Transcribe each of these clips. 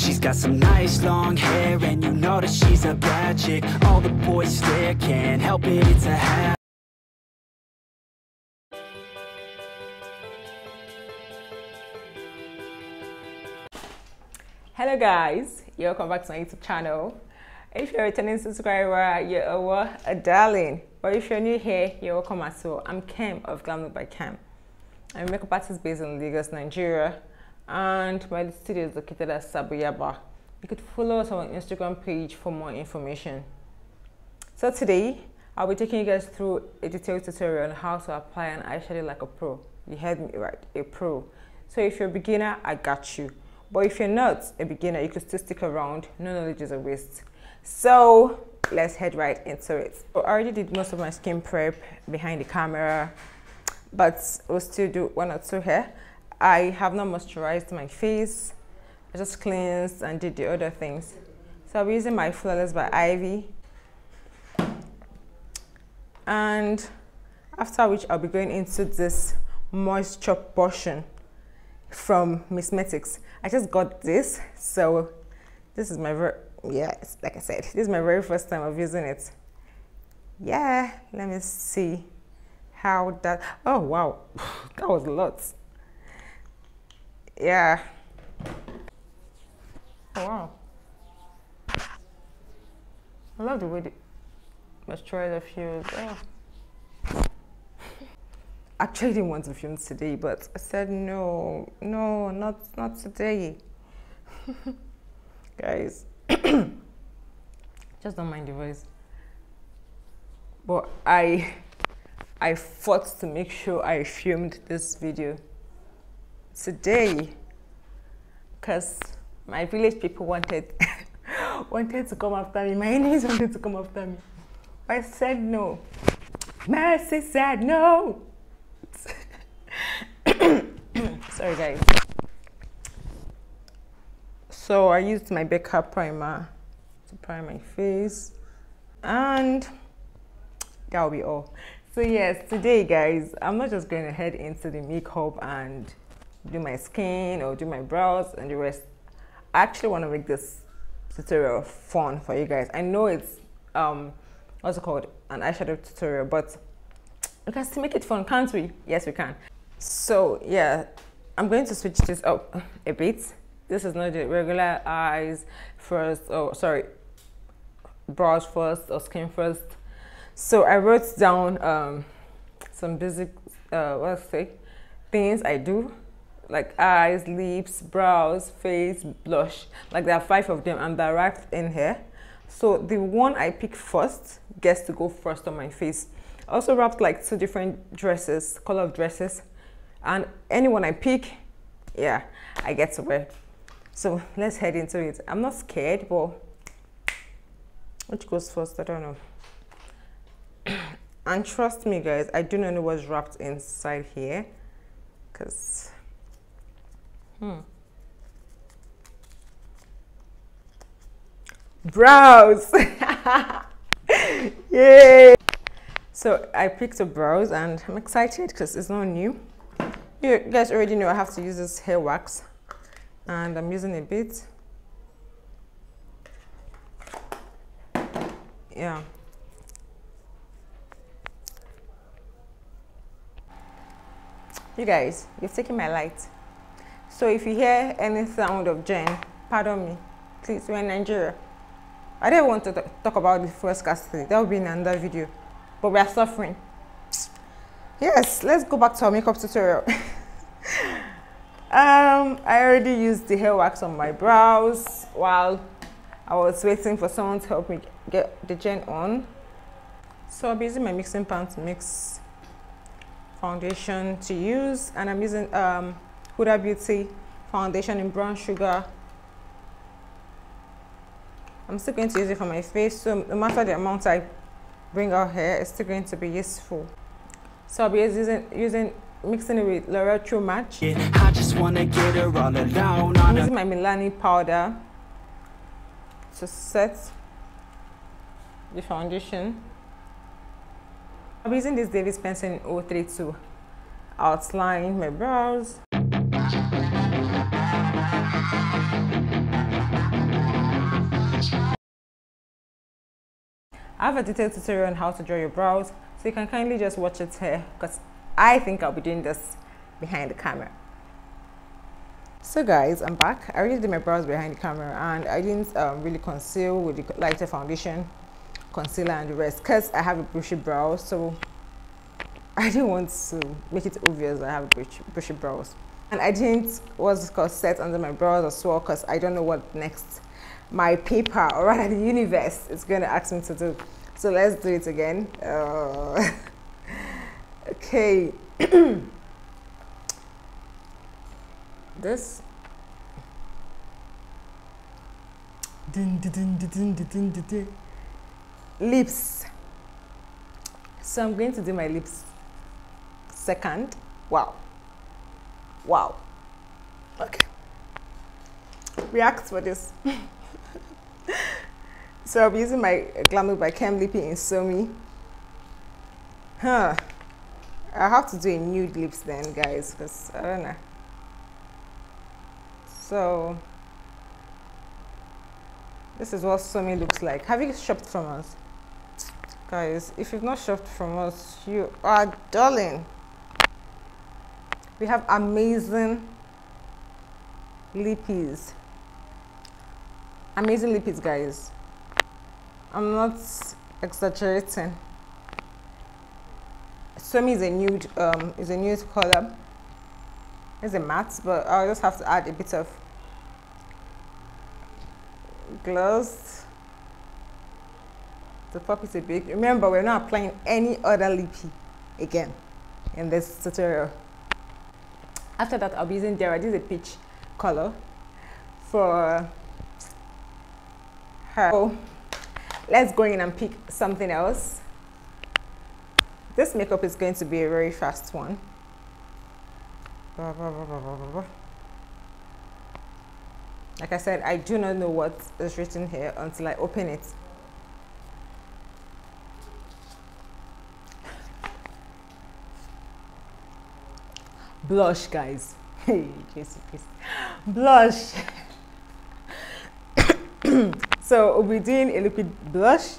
She's got some nice long hair, and you know that she's a bad chick. All the boys stare, can't help it, it's a habit. Hello guys, welcome back to my YouTube channel. If you're a returning subscriber, you're a darling. But if you're new here, you're welcome as well. I'm Kem of Glamlookbykem. I'm a makeup artist based in Lagos, Nigeria, and my studio is located at Sabuyaba. You could follow us on our Instagram page for more information. So today, I'll be taking you guys through a detailed tutorial on how to apply an eyeshadow like a pro. You heard me right, a pro. So if you're a beginner, I got you. But if you're not a beginner, you could still stick around. No knowledge is a waste. So let's head right into it. So I already did most of my skin prep behind the camera, but we'll still do one or two here. I have not moisturized my face. I just cleansed and did the other things. So I'll be using my Flawless by Ivy. And after which I'll be going into this moisture portion from Mismetics. I just got this, so this is my like I said, this is my very first time of using it. Yeah, let me see how that, oh wow, that was a lot. Yeah. Oh wow. I love the way the moisturizer feels. Oh. Actually didn't want to film today, but I said no, not today. Guys, just don't mind the voice. But I fought to make sure I filmed this video today because my village people wanted to come after me. My enemies wanted to come after me. I said no. Mercy said no. Sorry guys. So I used my Becca primer to prime my face, and that will be all. So yes, today guys, I'm not just going to head into the makeup and do my skin or do my brows and the rest. I actually want to make this tutorial fun for you guys. I know it's what's it called, an eyeshadow tutorial, but we can still make it fun, can't we? Yes, we can. So yeah, I'm going to switch this up a bit. This is not the regular eyes first, oh sorry, brows first or skin first. So I wrote down some basic things I do, like eyes, lips, brows, face, blush. Like there are 5 of them and they're wrapped in here. So the one I pick first gets to go first on my face. I also wrapped like 2 different dresses, color of dresses, and anyone I pick, yeah, I get to wear. So let's head into it. I'm not scared, but which goes first, I don't know. And trust me guys, I do not know what's wrapped inside here, because brows. Yay! So I picked the brows and I'm excited because it's not new. You guys already know I have to use this hair wax, and I'm using a bit. Yeah. You guys, you've taken my light. So if you hear any sound of Jen, pardon me. Please, we're in Nigeria. I didn't want to talk about the fuel scarcity. That will be in another video. But we are suffering. Yes, let's go back to our makeup tutorial. I already used the hair wax on my brows while I was waiting for someone to help me get the gel on. So I'll be using my mixing pan to mix foundation to use, and I'm using Huda Beauty foundation in brown sugar. I'm still going to use it for my face, so no matter the amount I bring out here, it's still going to be useful. So I'll be mixing it with L'Oreal True Match. I just wanna get her all alone. I'm using my Milani powder to set the foundation. I'm using this Davis pencil in 03 to outline my brows. I have a detailed tutorial on how to draw your brows, so you can kindly just watch it here, because I think I'll be doing this behind the camera. So guys, I'm back. I already did my brows behind the camera, and I didn't really conceal with the lighter foundation, concealer and the rest, because I have a bushy brow, so I didn't want to make it obvious I have bushy brows. And I didn't, what's it called, set under my brows as well, because I don't know what next my paper, or rather the universe, is going to ask me to do. So let's do it again. Okay. This. Lips. So I'm going to do my lips second. Wow. Wow. Okay. React for this. So I'll be using my Glamlookbykem Lippy in Sohime. I have to do a nude lips then, guys, because I don't know. So this is what Sohime looks like. Have you shopped from us? Guys, if you've not shopped from us, you are darling. We have amazing Lippies. Amazing Lippies, guys. I'm not exaggerating. Sohime is a nude color. It's a matte, but I'll just have to add a bit of gloss to pop it a bit. Remember, we're not applying any other lippy again in this tutorial. After that, I'll be using derah. This is a peach color for her. So let's go in and pick something else. This makeup is going to be a very fast one. Like I said, I do not know what is written here until I open it. Blush, guys. Hey, Jesus Christ. Blush. So we'll be doing a liquid blush.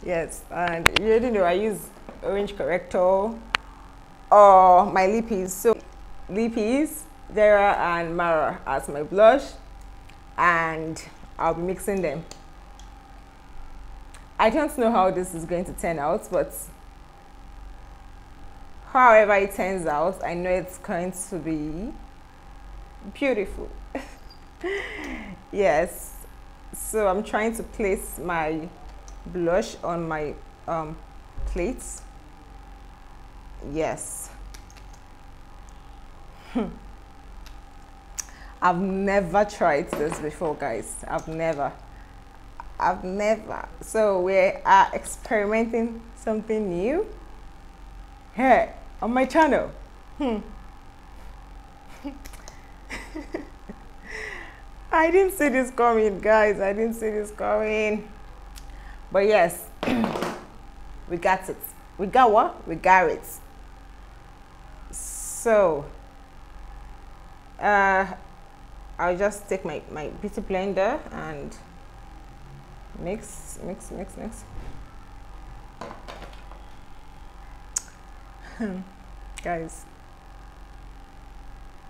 Yes, and you already know I use orange corrector or my Lippies. So Lippies, derah and Mara as my blush, and I'll be mixing them. I don't know how this is going to turn out, but however it turns out, I know it's going to be beautiful. Yes, so I'm trying to place my blush on my plates. Yes. I've never tried this before, guys. I've never. So we are experimenting something new here on my channel. I didn't see this coming, guys. I didn't see this coming. But yes, we got it. We got what? We got it. So I'll just take my beauty blender and mix. Guys,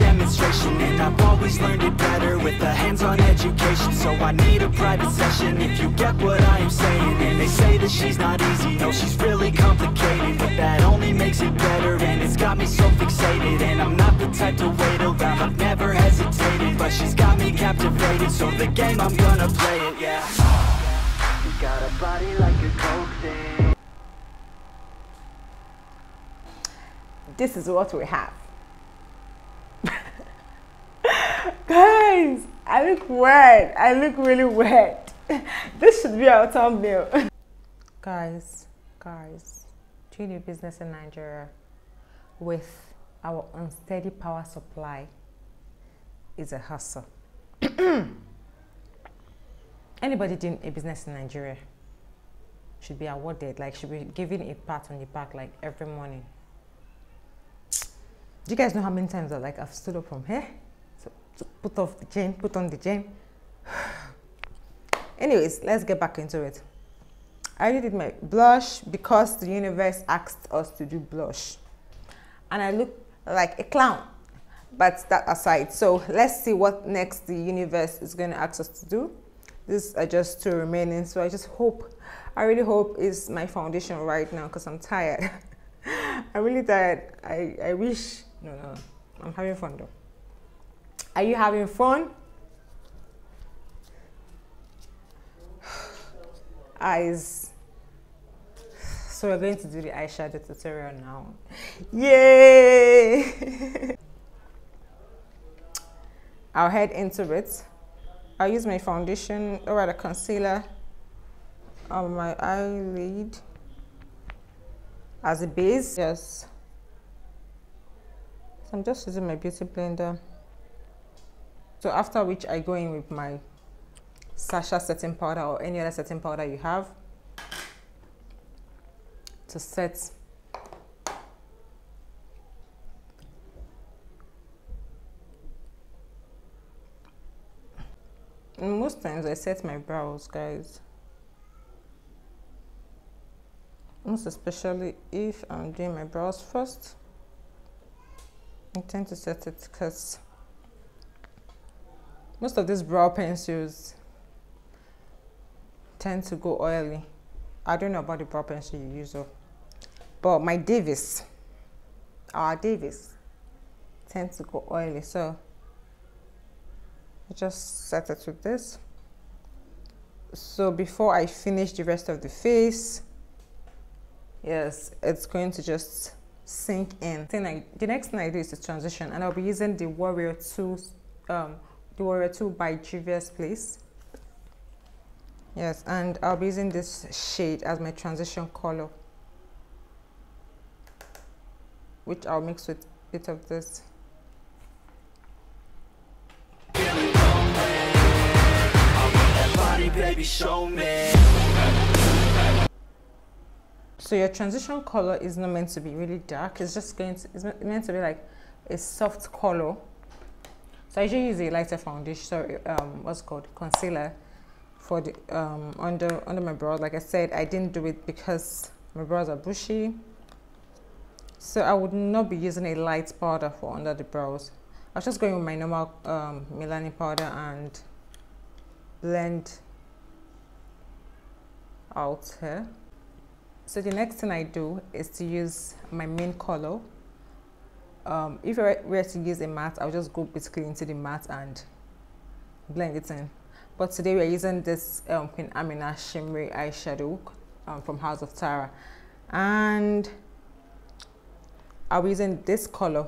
demonstration, and I've always learned it better with a hands-on education. So I need a private session if you get what I am saying. And they say that she's not easy, no, she's really complicated, but that only makes it better, and it's got me so fixated. And I'm not the type to wait around, I've never hesitated, but she's got me captivated, so the game, I'm gonna play it, yeah. You got a body like a coke thing. this is what we have. Guys, I look weird. I look really weird. This should be our thumbnail. Guys, doing a business in Nigeria with our unsteady power supply is a hustle. Anybody doing a business in Nigeria should be awarded, like should be given a pat on the back like every morning. Do you guys know how many times I've stood up from here to put off the chain, put on the chain? Anyways, let's get back into it. I already did my blush because the universe asked us to do blush. And I look like a clown. But that aside, so let's see what next the universe is going to ask us to do. These are just 2 remaining, so I really hope it's my foundation right now because I'm tired. I'm really tired. I wish, no, I'm having fun though. Are you having fun? Eyes. So we're going to do the eyeshadow tutorial now. Yay! I'll head into it. I'll use my foundation or rather concealer on my eyelid as a base. Yes. So I'm just using my beauty blender. So after which I go in with my Sacha setting powder or any other setting powder you have to set. And most times I set my brows, guys. Most especially if I'm doing my brows first. I tend to set it because most of these brow pencils tend to go oily. I don't know about the brow pencil you use though, but my Davis, our Davis, tend to go oily, so I just set it with this. So before I finish the rest of the face, yes, it's going to just sink in. The next thing I do is the transition, and I'll be using the Warrior 2 by Juvia's Place. Yes, and I'll be using this shade as my transition color, which I'll mix with a bit of this. Baby, show me. So your transition color is not meant to be really dark. It's just it's meant to be like a soft color. So I usually use a lighter foundation, sorry, what's it called, concealer for the under my brows. Like I said, I didn't do it because my brows are bushy, so I would not be using a light powder for under the brows. I was just going with my normal Milani powder and blend out here. So the next thing I do is to use my main color. If I were to use a matte, I'll just go basically into the matte and blend it in. But today we're using this Queen Amina shimmery eyeshadow from House of Tara, and I'll be using this color.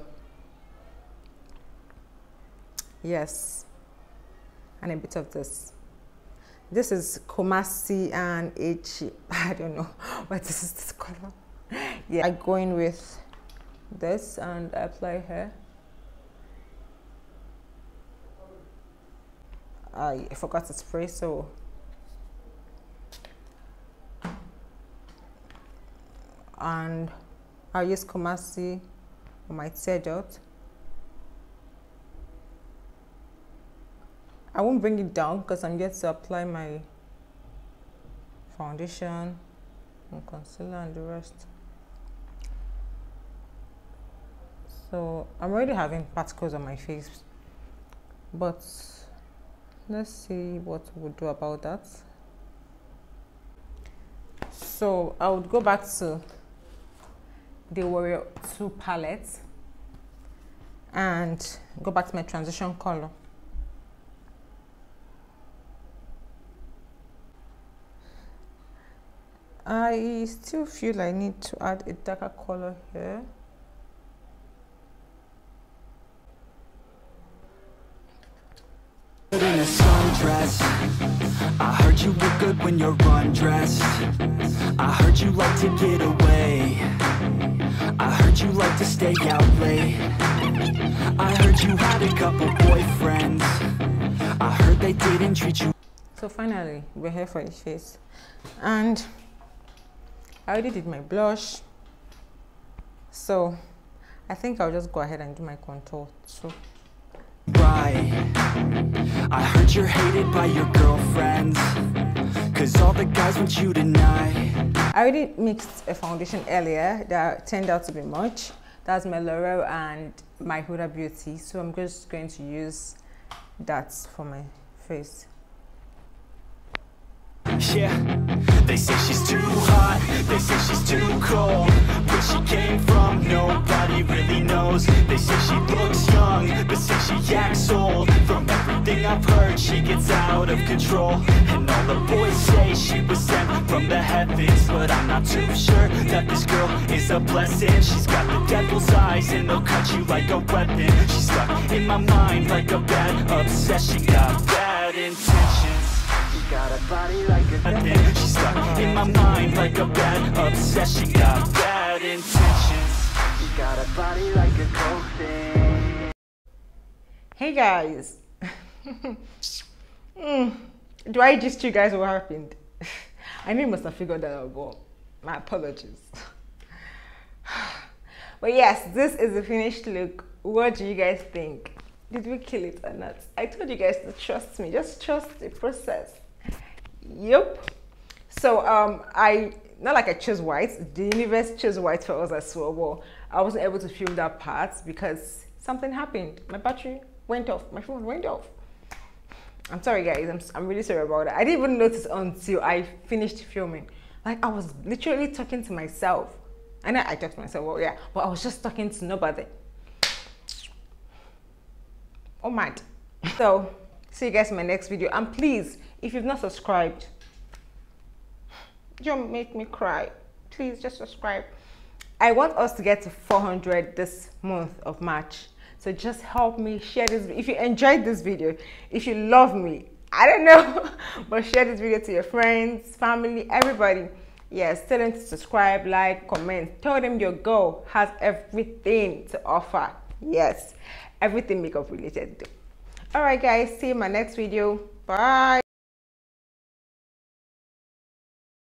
Yes, and a bit of this. This is Kumasi and H. I don't know what this is, this color. Yeah, I go in with this and I apply here. I forgot to spray, so and I'll use Kumasi on my tear dot. I won't bring it down because I'm yet to apply my foundation and concealer and the rest. So I'm already having particles on my face, but let's see what we'll do about that. So I would go back to the Warrior 2 palette and go back to my transition color. I still feel I need to add a darker color here. In a sundress, I heard you look good when you're undressed. I heard you like to get away. I heard you like to stay out late. I heard you had a couple boyfriends. I heard they didn't treat you. So finally, we're here for the face, and I already did my blush, so I think I'll just go ahead and do my contour too. Right, I heard you're hated by your girlfriends, cause all the guys want you tonight. I already mixed a foundation earlier that turned out to be much. That's my L'Oreal and my Huda Beauty. So I'm just going to use that for my face. Yeah, they say she's too hot, they say she's too cold. Where she came from, nobody really knows. They say she looks young, but say she acts old. From everything I've heard, she gets out of control. And all the boys say she was sent from the heavens, but I'm not too sure that this girl is a blessing. She's got the devil's eyes and they'll cut you like a weapon. She's stuck in my mind like a bad obsession. Got bad intentions. Got a body like a thing. She's stuck in my mind like a bad obsession. Got bad intentions. She got a body like a cold thing. Hey guys. Do I just you guys what happened? I know you must have figured that out, but my apologies. But yes, this is the finished look. What do you guys think? Did we kill it or not? I told you guys to trust me. Just trust the process. Yep. So I not like I chose white. The universe chose white for us as well. Well, I wasn't able to film that part because something happened. My battery went off. My phone went off. I'm sorry guys. I'm really sorry about that. I didn't even notice until I finished filming. Like I was literally talking to myself. I know I talked to myself. Well, yeah, but I was just talking to nobody. Oh mad. So see you guys in my next video, and please, if you've not subscribed, don't make me cry. Please just subscribe. I want us to get to 400 this month of March, so just help me share this. If you enjoyed this video, if you love me, I don't know, but share this video to your friends, family, everybody. Yes, tell them to subscribe, like, comment. Tell them your girl has everything to offer. Yes, everything makeup related. All right guys, see you in my next video. Bye.